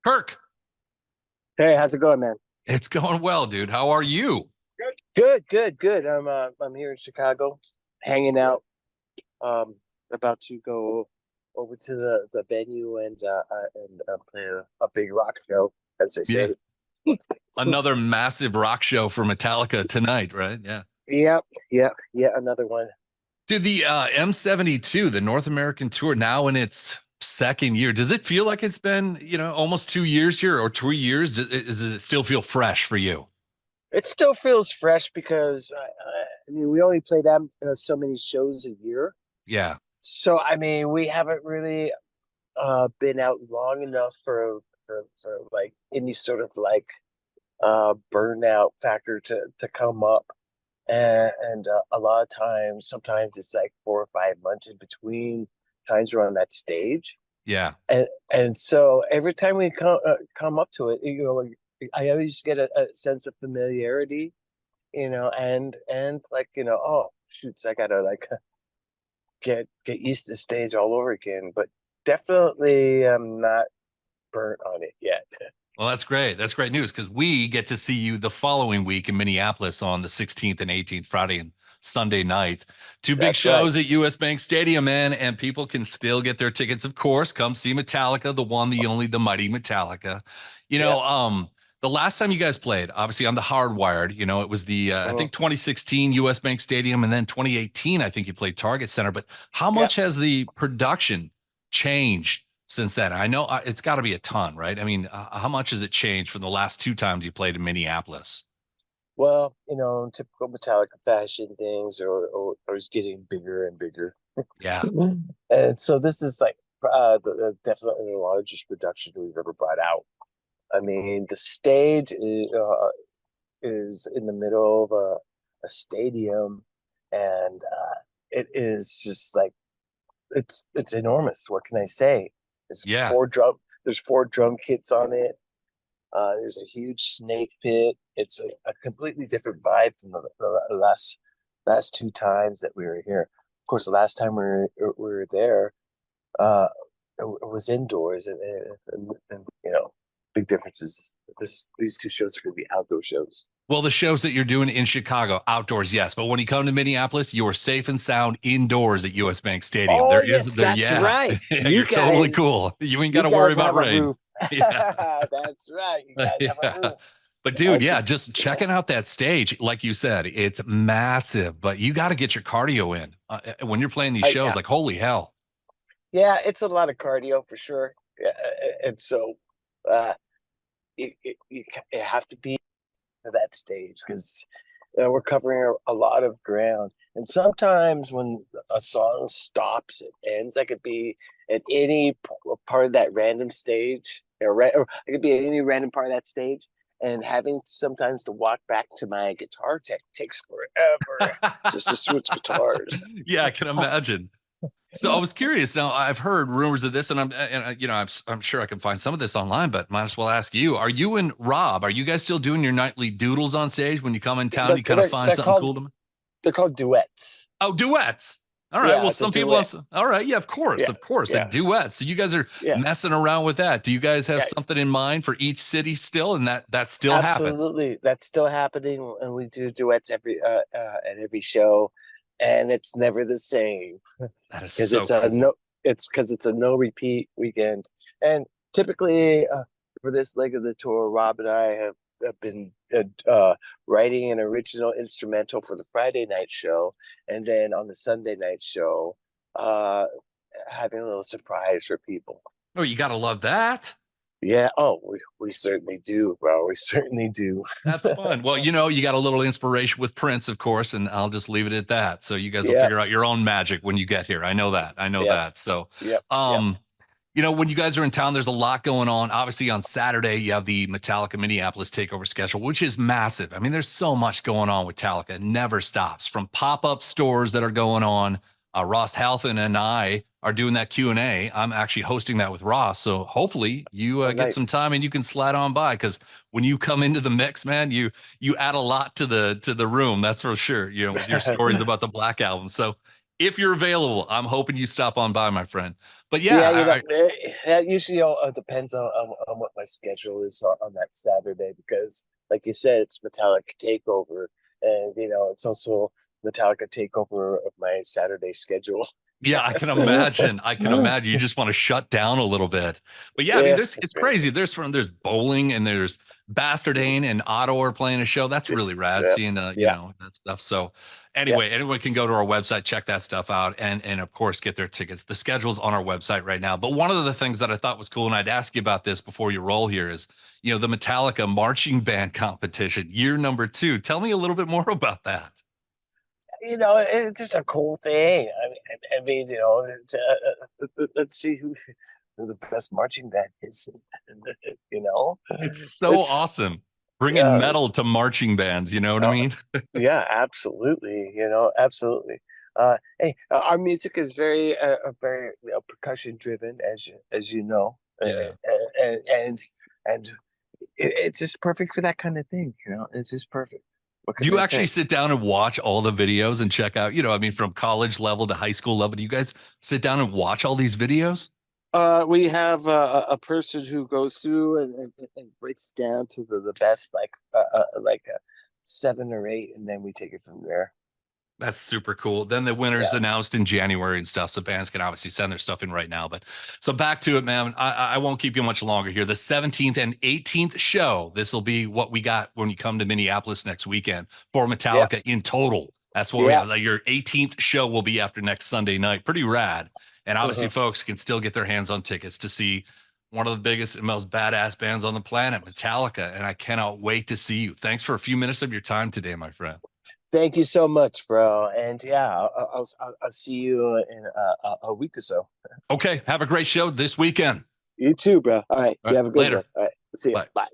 Kirk, Hey, how's it going, man? it's going well, dude. How are you? Good. I'm here in Chicago, hanging out. Um, about to go over to the venue and play a big rock show, as they Yeah. say. Another massive rock show for Metallica tonight, right? Yeah. Yep, another one. Dude, the M72, the North American tour, now in its second year. Does it feel like it's been, almost 2 years here or 3 years? Does it still feel fresh for you? It still feels fresh because I mean we only play that so many shows a year, Yeah. so I mean we haven't really been out long enough for like any sort of like burnout factor to come up. And a lot of times, sometimes it's like 4 or 5 months in between times we're on that stage. Yeah. And so every time we come up to it, I always get a sense of familiarity, and like oh shoots, I gotta like get used to the stage all over again. But definitely, I'm not burnt on it yet. Well, that's great. That's great news because we get to see you the following week in Minneapolis on the 16th and 18th, Friday and Sunday night. Two big That's right. shows at US Bank Stadium, man, and people can still get their tickets, of course. Come see Metallica, the one, the only, the mighty Metallica. You Yeah. know, um, the last time you guys played, obviously on the Hardwired, it was the I Mhm. think 2016 US Bank Stadium, and then 2018, I think you played Target Center. But how Yeah. much has the production changed since then? I know it's got to be a ton, right? I mean, how much has it changed from the last two times you played in Minneapolis? Well, typical Metallica fashion, things are always getting bigger and bigger. Yeah. Mhm. And so this is like definitely the largest production we've ever brought out. I mean, the stage is in the middle of a stadium, and it is just like it's enormous. What can I say? There's Yeah. four drum kits on it. There's a huge snake pit. It's a completely different vibe from the last two times that we were here. Of course, the last time we were there, uh, it was indoors, and big differences. These two shows are going to be outdoor shows. Well, the shows that you're doing in Chicago, outdoors, yes. But when you come to Minneapolis, you are safe and sound indoors at US Bank Stadium. Oh There is yes, there, that's yeah. right. You're totally cool. You ain't got You to worry guys about have a rain. roof. Yeah. That's right. You guys have a Yeah. roof. But dude, I yeah, could, just yeah. checking out that stage, like you said, it's massive, but you got to get your cardio in when you're playing these shows. Yeah, Like, holy hell. yeah. It's a lot of cardio for sure. Yeah, and so uh, you have to be to that stage because we're covering a lot of ground. And sometimes when a song stops, it ends. I could be at any part of that random stage, or I could be at any random part of that stage, and having sometimes to walk back to my guitar tech takes forever just to switch guitars. Yeah, I can imagine. So I was curious. Now I've heard rumors of this, and I'm sure I can find some of this online, but might as well ask you: Are you and Rob? Are you guys still doing your nightly doodles on stage when you come in town? They're, You kind of they're, find they're something called cool to. they're called duets. Oh, duets. All right. Yeah, Well, it's a some people. duet. All right. Yeah, Yeah, of course, a yeah, duet. So you guys are yeah, messing around with that. Do you guys have yeah. something in mind for each city still, and that still happens? Absolutely, that's still happening, and we do duets at every show, and it's never the same That is because so cool. it's a no repeat weekend. And typically, for this leg of the tour, Rob and I have been writing an original instrumental for the Friday night show, and then on the Sunday night show, uh, having a little surprise for people. Oh, you got to love that. Yeah, oh, we certainly do, bro. We certainly do. That's fun. Well, you got a little inspiration with Prince, of course, and I'll just leave it at that. So you guys will Yeah, figure out your own magic when you get here. I know that. I know yeah, that. So, yeah. um, when you guys are in town, there's a lot going on. Obviously, on Saturday, you have the Metallica Minneapolis Takeover schedule, which is massive. I mean, there's so much going on with Metallica. It never stops. From pop-up stores that are going on. Ross Halfin and I are doing that Q&A. I'm actually hosting that with Ross. So hopefully you Oh, get some nice. time and you can slide on by because when you come into the mix, man, you add a lot to the room. That's for sure. With your stories about the Black Album. So if you're available, I'm hoping you stop on by, my friend. But Yeah, yeah, that usually depends on what my schedule is on that Saturday because, like you said, it's Metallica Takeover, and it's also Metallica Takeover of my Saturday schedule. yeah, I can imagine. I can imagine. You just want to shut down a little bit. But yeah, I mean, Yeah, there's that's it's great. crazy. There's bowling and there's Bastardane and Otto are playing a show. That's really rad Yeah, seeing yeah, that stuff. So yeah. anyway, anyone can go to our website, check that stuff out, and of course get their tickets. The schedule's on our website right now. But one of the things that I thought was cool, and I'd ask you about this before you roll here, is the Metallica marching band competition, year number 2. Tell me a little bit more about that. It's just a cool thing. I mean, let's see who's the best marching band is. You know, It's so it's awesome. Bringing yeah, metal to marching bands, you know what I uh, mean? yeah, absolutely. Absolutely. Hey, our music is very percussion driven, as you know, Yeah. and it's just perfect for that kind of thing. It's just perfect. What Do can you I actually say? sit down and watch all the videos and check out, I mean, from college level to high school level? Do you guys sit down and watch all these videos? We have a person who goes through and breaks it down to the best, like 7 or 8, and then we take it from there. That's super cool. Then the winners Yeah, announced in January and stuff. So bands can obviously send their stuff in right now. But so back to it, man. I won't keep you much longer here. The 17th and 18th show. This will be what we got when you come to Minneapolis next weekend for yeah, Metallica in total. That's what we yeah. have. Like your 18th show will be after next Sunday night. Pretty rad. And obviously, Mhm. folks can still get their hands on tickets to see one of the biggest and most badass bands on the planet, Metallica. And I cannot wait to see you. Thanks for a few minutes of your time today, my friend. Thank you so much, bro. And yeah, I'll see you in a week or so. Okay. Have a great show this weekend. You too, bro. All right, All you right. have a good one. Later. All right, see you. Bye. Bye.